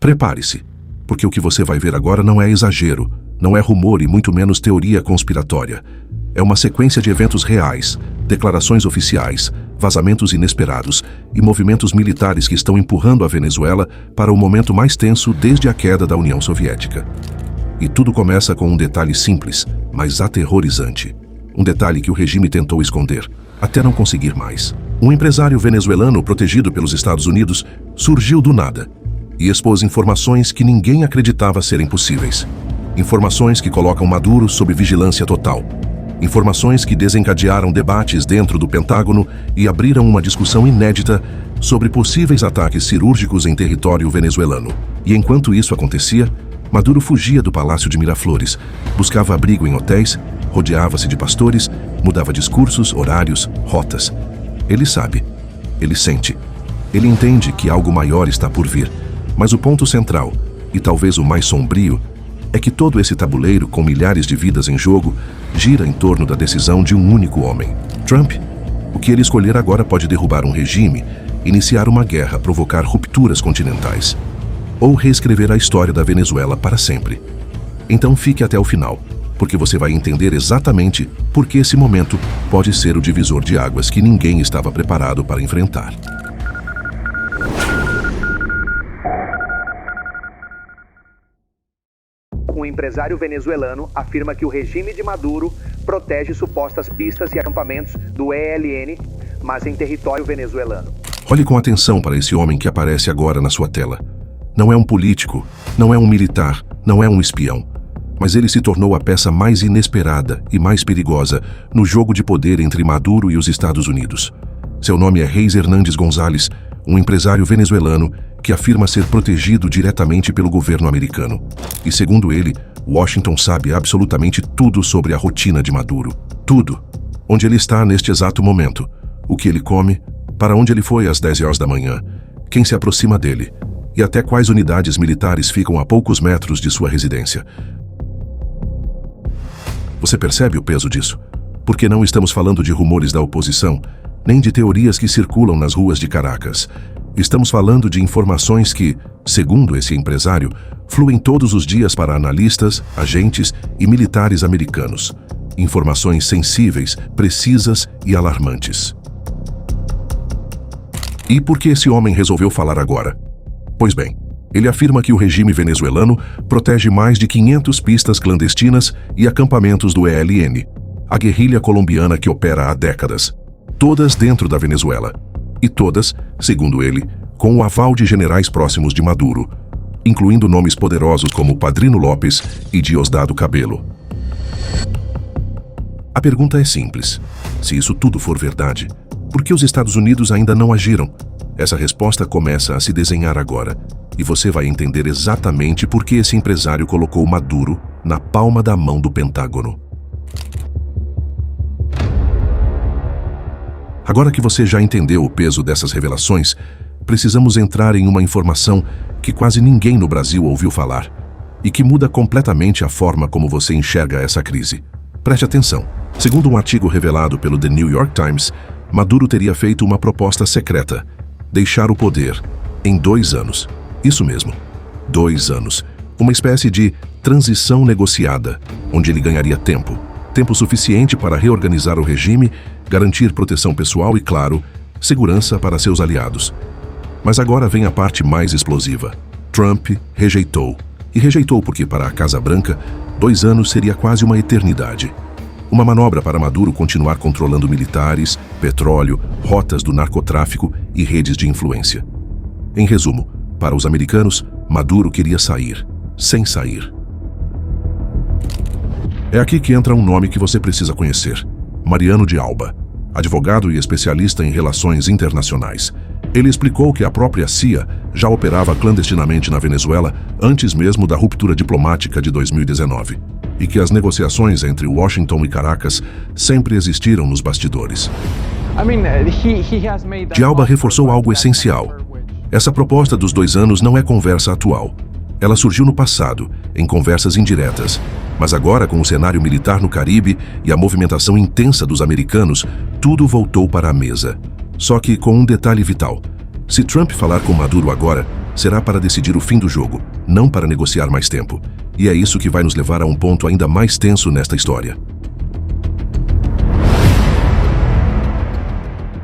Prepare-se, porque o que você vai ver agora não é exagero, não é rumor e muito menos teoria conspiratória. É uma sequência de eventos reais, declarações oficiais, vazamentos inesperados e movimentos militares que estão empurrando a Venezuela para o momento mais tenso desde a queda da União Soviética. E tudo começa com um detalhe simples, mas aterrorizante. Um detalhe que o regime tentou esconder, até não conseguir mais. Um empresário venezuelano protegido pelos Estados Unidos surgiu do nada e expôs informações que ninguém acreditava serem possíveis. Informações que colocam Maduro sob vigilância total. Informações que desencadearam debates dentro do Pentágono e abriram uma discussão inédita sobre possíveis ataques cirúrgicos em território venezuelano. E enquanto isso acontecia, Maduro fugia do Palácio de Miraflores, buscava abrigo em hotéis, rodeava-se de pastores, mudava discursos, horários, rotas. Ele sabe, ele sente, ele entende que algo maior está por vir. Mas o ponto central, e talvez o mais sombrio, é que todo esse tabuleiro, com milhares de vidas em jogo, gira em torno da decisão de um único homem, Trump. O que ele escolher agora pode derrubar um regime, iniciar uma guerra, provocar rupturas continentais, ou reescrever a história da Venezuela para sempre. Então fique até o final, porque você vai entender exatamente por que esse momento pode ser o divisor de águas que ninguém estava preparado para enfrentar. Um empresário venezuelano afirma que o regime de Maduro protege supostas pistas e acampamentos do ELN, mas em território venezuelano. Olhe com atenção para esse homem que aparece agora na sua tela. Não é um político, não é um militar, não é um espião, mas ele se tornou a peça mais inesperada e mais perigosa no jogo de poder entre Maduro e os Estados Unidos. Seu nome é Reis Hernandes González, um empresário venezuelano que afirma ser protegido diretamente pelo governo americano. E segundo ele, Washington sabe absolutamente tudo sobre a rotina de Maduro. Tudo. Onde ele está neste exato momento, o que ele come, para onde ele foi às 10 horas da manhã, quem se aproxima dele, e até quais unidades militares ficam a poucos metros de sua residência. Você percebe o peso disso? Porque não estamos falando de rumores da oposição, nem de teorias que circulam nas ruas de Caracas. Estamos falando de informações que, segundo esse empresário, fluem todos os dias para analistas, agentes e militares americanos. Informações sensíveis, precisas e alarmantes. E por que esse homem resolveu falar agora? Pois bem, ele afirma que o regime venezuelano protege mais de 500 pistas clandestinas e acampamentos do ELN, a guerrilha colombiana que opera há décadas, todas dentro da Venezuela. E todas, segundo ele, com o aval de generais próximos de Maduro, incluindo nomes poderosos como Padrino López e Diosdado Cabello. A pergunta é simples. Se isso tudo for verdade, por que os Estados Unidos ainda não agiram? Essa resposta começa a se desenhar agora, e você vai entender exatamente por que esse empresário colocou Maduro na palma da mão do Pentágono. Agora que você já entendeu o peso dessas revelações, precisamos entrar em uma informação que quase ninguém no Brasil ouviu falar e que muda completamente a forma como você enxerga essa crise. Preste atenção. Segundo um artigo revelado pelo The New York Times, Maduro teria feito uma proposta secreta: deixar o poder em 2 anos. Isso mesmo, 2 anos. Uma espécie de transição negociada, onde ele ganharia tempo suficiente para reorganizar o regime, garantir proteção pessoal e, claro, segurança para seus aliados. Mas agora vem a parte mais explosiva. Trump rejeitou. E rejeitou porque, para a Casa Branca, 2 anos seria quase uma eternidade. Uma manobra para Maduro continuar controlando militares, petróleo, rotas do narcotráfico e redes de influência. Em resumo, para os americanos, Maduro queria sair, sem sair. É aqui que entra um nome que você precisa conhecer: Mariano de Alba, advogado e especialista em relações internacionais. Ele explicou que a própria CIA já operava clandestinamente na Venezuela antes mesmo da ruptura diplomática de 2019, e que as negociações entre Washington e Caracas sempre existiram nos bastidores. De Alba reforçou algo essencial. Essa proposta dos 2 anos não é conversa atual. Ela surgiu no passado, em conversas indiretas, mas agora, com o cenário militar no Caribe e a movimentação intensa dos americanos, tudo voltou para a mesa. Só que com um detalhe vital: Se Trump falar com Maduro agora, será para decidir o fim do jogo, não para negociar mais tempo. E é isso que vai nos levar a um ponto ainda mais tenso nesta história.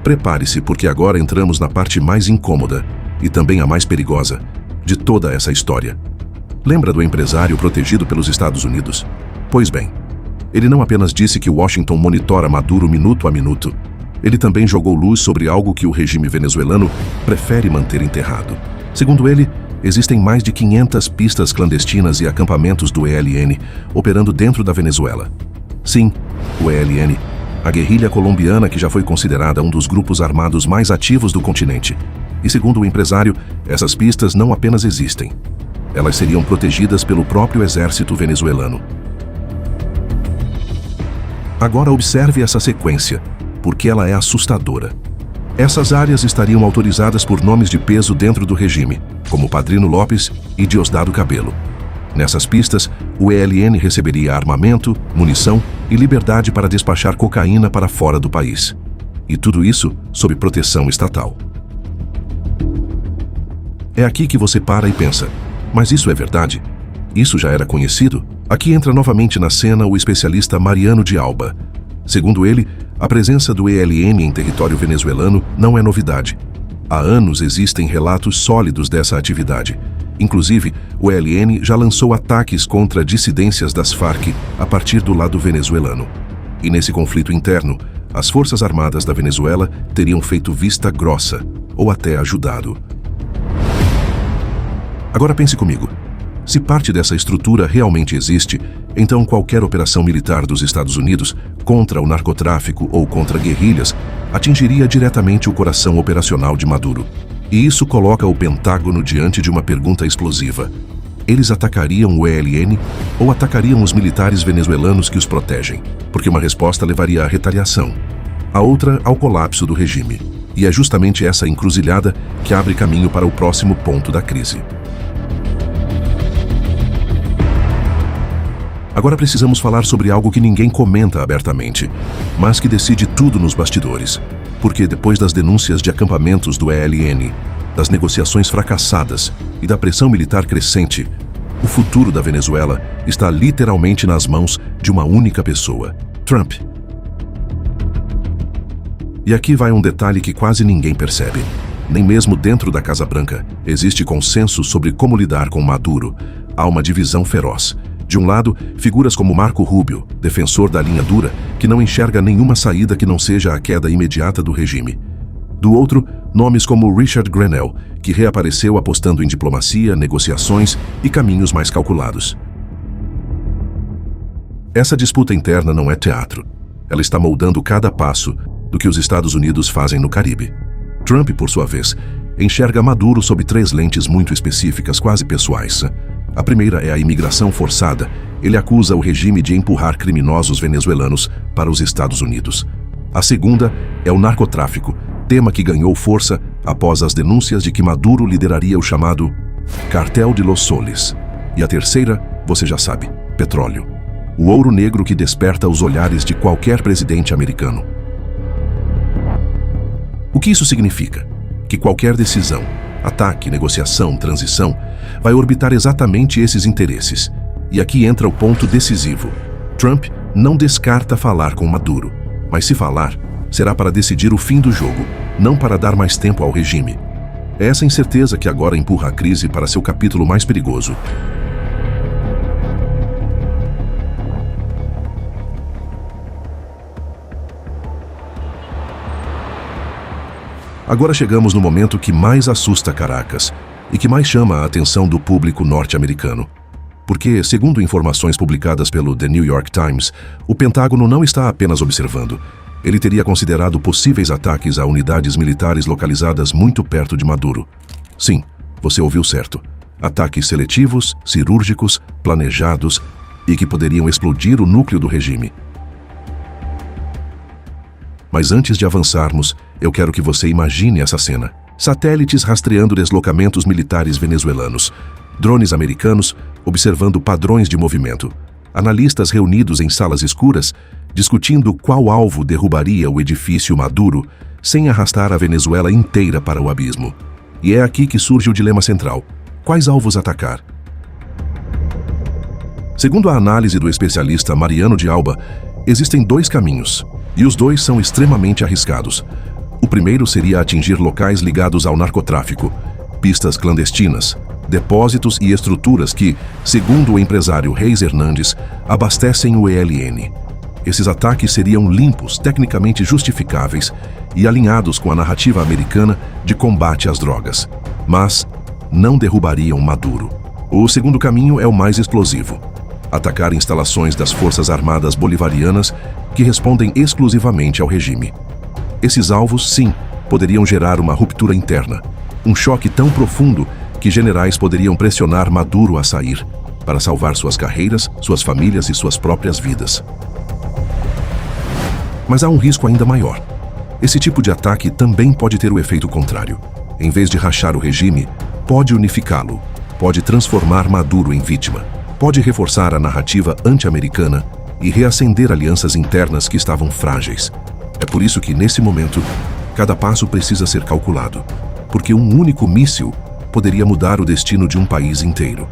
Prepare-se, porque agora entramos na parte mais incômoda, e também a mais perigosa, de toda essa história. Lembra do empresário protegido pelos Estados Unidos? Pois bem, ele não apenas disse que Washington monitora Maduro minuto a minuto, ele também jogou luz sobre algo que o regime venezuelano prefere manter enterrado. Segundo ele, existem mais de 500 pistas clandestinas e acampamentos do ELN operando dentro da Venezuela. Sim, o ELN, a guerrilha colombiana que já foi considerada um dos grupos armados mais ativos do continente. E segundo o empresário, essas pistas não apenas existem, elas seriam protegidas pelo próprio exército venezuelano. Agora observe essa sequência, porque ela é assustadora. Essas áreas estariam autorizadas por nomes de peso dentro do regime, como Padrino Lopes e Diosdado Cabello. Nessas pistas, o ELN receberia armamento, munição e liberdade para despachar cocaína para fora do país. E tudo isso sob proteção estatal. É aqui que você para e pensa, mas isso é verdade? Isso já era conhecido? Aqui entra novamente na cena o especialista Mariano de Alba. Segundo ele, a presença do ELN em território venezuelano não é novidade. Há anos existem relatos sólidos dessa atividade. Inclusive, o ELN já lançou ataques contra dissidências das Farc a partir do lado venezuelano. E nesse conflito interno, as Forças Armadas da Venezuela teriam feito vista grossa, ou até ajudado. Agora pense comigo. Se parte dessa estrutura realmente existe, então qualquer operação militar dos Estados Unidos contra o narcotráfico ou contra guerrilhas atingiria diretamente o coração operacional de Maduro. E isso coloca o Pentágono diante de uma pergunta explosiva. Eles atacariam o ELN ou atacariam os militares venezuelanos que os protegem? Porque uma resposta levaria à retaliação. A outra ao colapso do regime. E é justamente essa encruzilhada que abre caminho para o próximo ponto da crise. Agora precisamos falar sobre algo que ninguém comenta abertamente, mas que decide tudo nos bastidores. Porque depois das denúncias de acampamentos do ELN, das negociações fracassadas e da pressão militar crescente, o futuro da Venezuela está literalmente nas mãos de uma única pessoa, Trump. E aqui vai um detalhe que quase ninguém percebe. Nem mesmo dentro da Casa Branca existe consenso sobre como lidar com Maduro. Há uma divisão feroz. De um lado, figuras como Marco Rubio, defensor da linha dura, que não enxerga nenhuma saída que não seja a queda imediata do regime. Do outro, nomes como Richard Grenell, que reapareceu apostando em diplomacia, negociações e caminhos mais calculados. Essa disputa interna não é teatro. Ela está moldando cada passo do que os Estados Unidos fazem no Caribe. Trump, por sua vez, enxerga Maduro sob 3 lentes muito específicas, quase pessoais. A primeira é a imigração forçada. Ele acusa o regime de empurrar criminosos venezuelanos para os Estados Unidos. A segunda é o narcotráfico, tema que ganhou força após as denúncias de que Maduro lideraria o chamado Cartel de Los Soles. E a terceira, você já sabe, petróleo. O ouro negro que desperta os olhares de qualquer presidente americano. O que isso significa? Que qualquer decisão, ataque, negociação, transição, vai orbitar exatamente esses interesses. E aqui entra o ponto decisivo. Trump não descarta falar com Maduro, mas se falar, será para decidir o fim do jogo, não para dar mais tempo ao regime. É essa incerteza que agora empurra a crise para seu capítulo mais perigoso. Agora chegamos no momento que mais assusta Caracas e que mais chama a atenção do público norte-americano. Porque, segundo informações publicadas pelo The New York Times, o Pentágono não está apenas observando. Ele teria considerado possíveis ataques a unidades militares localizadas muito perto de Maduro. Sim, você ouviu certo. Ataques seletivos, cirúrgicos, planejados e que poderiam explodir o núcleo do regime. Mas antes de avançarmos, eu quero que você imagine essa cena. Satélites rastreando deslocamentos militares venezuelanos, drones americanos observando padrões de movimento, analistas reunidos em salas escuras discutindo qual alvo derrubaria o edifício Maduro sem arrastar a Venezuela inteira para o abismo. E é aqui que surge o dilema central: quais alvos atacar? Segundo a análise do especialista Mariano de Alba, existem dois caminhos, e os dois são extremamente arriscados. O primeiro seria atingir locais ligados ao narcotráfico, pistas clandestinas, depósitos e estruturas que, segundo o empresário Reis Hernandes, abastecem o ELN. Esses ataques seriam limpos, tecnicamente justificáveis e alinhados com a narrativa americana de combate às drogas, mas não derrubariam Maduro. O segundo caminho é o mais explosivo: atacar instalações das Forças Armadas Bolivarianas que respondem exclusivamente ao regime. Esses alvos, sim, poderiam gerar uma ruptura interna, um choque tão profundo que generais poderiam pressionar Maduro a sair, para salvar suas carreiras, suas famílias e suas próprias vidas. Mas há um risco ainda maior. Esse tipo de ataque também pode ter o efeito contrário. Em vez de rachar o regime, pode unificá-lo, pode transformar Maduro em vítima, pode reforçar a narrativa anti-americana e reacender alianças internas que estavam frágeis. É por isso que, nesse momento, cada passo precisa ser calculado, porque um único míssil poderia mudar o destino de um país inteiro.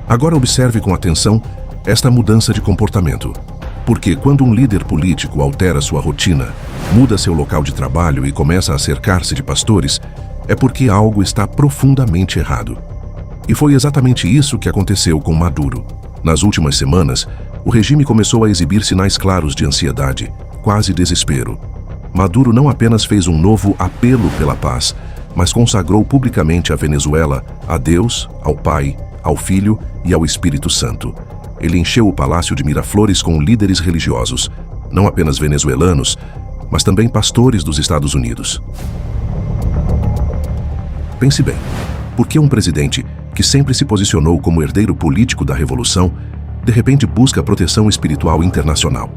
Agora observe com atenção esta mudança de comportamento, porque quando um líder político altera sua rotina, muda seu local de trabalho e começa a cercar-se de pastores, é porque algo está profundamente errado. E foi exatamente isso que aconteceu com Maduro. Nas últimas semanas, o regime começou a exibir sinais claros de ansiedade, quase desespero. Maduro não apenas fez um novo apelo pela paz, mas consagrou publicamente a Venezuela a Deus, ao Pai, ao Filho e ao Espírito Santo. Ele encheu o Palácio de Miraflores com líderes religiosos, não apenas venezuelanos, mas também pastores dos Estados Unidos. Pense bem, por que um presidente que sempre se posicionou como herdeiro político da revolução, de repente busca proteção espiritual internacional?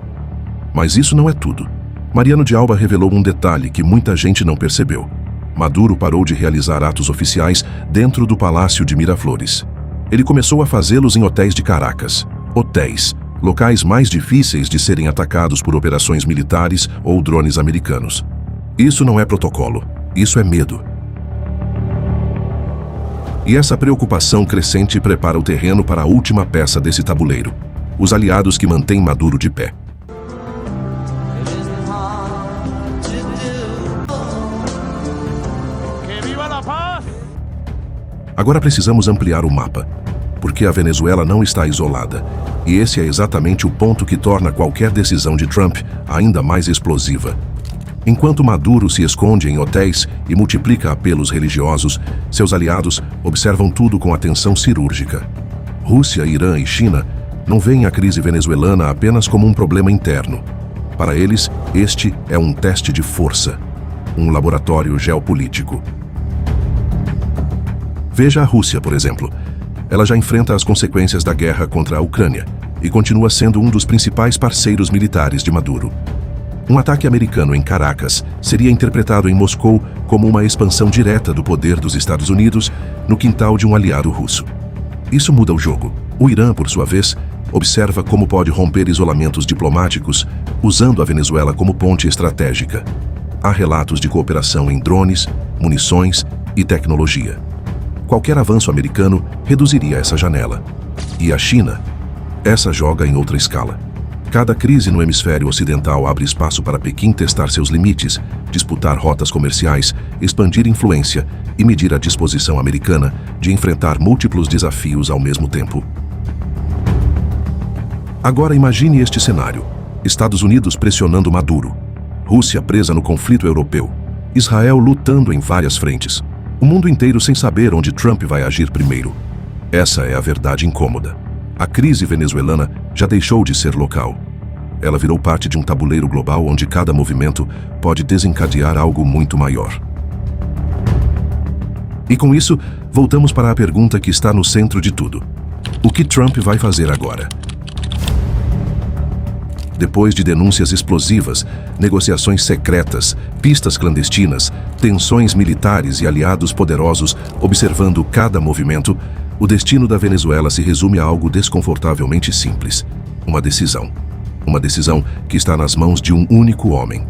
Mas isso não é tudo. Mariano de Alba revelou um detalhe que muita gente não percebeu. Maduro parou de realizar atos oficiais dentro do Palácio de Miraflores. Ele começou a fazê-los em hotéis de Caracas. Hotéis, locais mais difíceis de serem atacados por operações militares ou drones americanos. Isso não é protocolo, isso é medo. E essa preocupação crescente prepara o terreno para a última peça desse tabuleiro: os aliados que mantêm Maduro de pé. Agora precisamos ampliar o mapa, porque a Venezuela não está isolada, e esse é exatamente o ponto que torna qualquer decisão de Trump ainda mais explosiva. Enquanto Maduro se esconde em hotéis e multiplica apelos religiosos, seus aliados observam tudo com atenção cirúrgica. Rússia, Irã e China não veem a crise venezuelana apenas como um problema interno. Para eles, este é um teste de força, um laboratório geopolítico. Veja a Rússia, por exemplo. Ela já enfrenta as consequências da guerra contra a Ucrânia e continua sendo um dos principais parceiros militares de Maduro. Um ataque americano em Caracas seria interpretado em Moscou como uma expansão direta do poder dos Estados Unidos no quintal de um aliado russo. Isso muda o jogo. O Irã, por sua vez, observa como pode romper isolamentos diplomáticos usando a Venezuela como ponte estratégica. Há relatos de cooperação em drones, munições e tecnologia. Qualquer avanço americano reduziria essa janela. E a China? Essa joga em outra escala. Cada crise no hemisfério ocidental abre espaço para Pequim testar seus limites, disputar rotas comerciais, expandir influência e medir a disposição americana de enfrentar múltiplos desafios ao mesmo tempo. Agora imagine este cenário: Estados Unidos pressionando Maduro, Rússia presa no conflito europeu, Israel lutando em várias frentes, o mundo inteiro sem saber onde Trump vai agir primeiro. Essa é a verdade incômoda. A crise venezuelana já deixou de ser local. Ela virou parte de um tabuleiro global onde cada movimento pode desencadear algo muito maior. E com isso, voltamos para a pergunta que está no centro de tudo: o que Trump vai fazer agora? Depois de denúncias explosivas, negociações secretas, pistas clandestinas, tensões militares e aliados poderosos observando cada movimento, o destino da Venezuela se resume a algo desconfortavelmente simples: uma decisão. Uma decisão que está nas mãos de um único homem.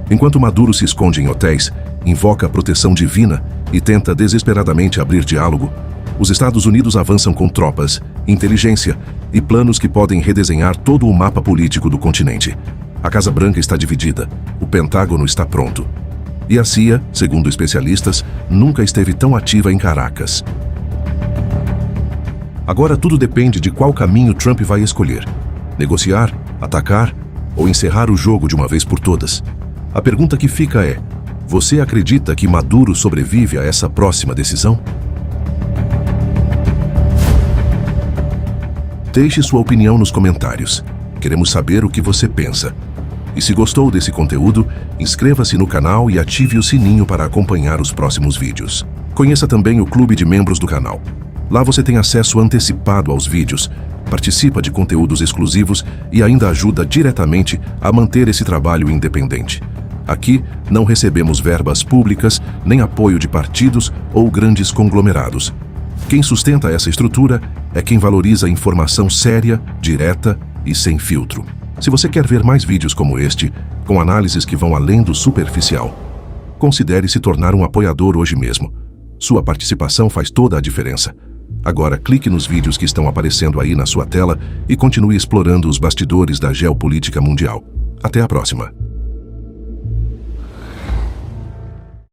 Enquanto Maduro se esconde em hotéis, invoca a proteção divina e tenta desesperadamente abrir diálogo, os Estados Unidos avançam com tropas, inteligência e planos que podem redesenhar todo o mapa político do continente. A Casa Branca está dividida, o Pentágono está pronto. E a CIA, segundo especialistas, nunca esteve tão ativa em Caracas. Agora tudo depende de qual caminho Trump vai escolher: negociar, atacar ou encerrar o jogo de uma vez por todas. A pergunta que fica é: você acredita que Maduro sobrevive a essa próxima decisão? Deixe sua opinião nos comentários. Queremos saber o que você pensa. E se gostou desse conteúdo, inscreva-se no canal e ative o sininho para acompanhar os próximos vídeos. Conheça também o clube de membros do canal. Lá você tem acesso antecipado aos vídeos, participa de conteúdos exclusivos e ainda ajuda diretamente a manter esse trabalho independente. Aqui não recebemos verbas públicas, nem apoio de partidos ou grandes conglomerados. Quem sustenta essa estrutura é quem valoriza a informação séria, direta e sem filtro. Se você quer ver mais vídeos como este, com análises que vão além do superficial, considere se tornar um apoiador hoje mesmo. Sua participação faz toda a diferença. Agora clique nos vídeos que estão aparecendo aí na sua tela e continue explorando os bastidores da geopolítica mundial. Até a próxima.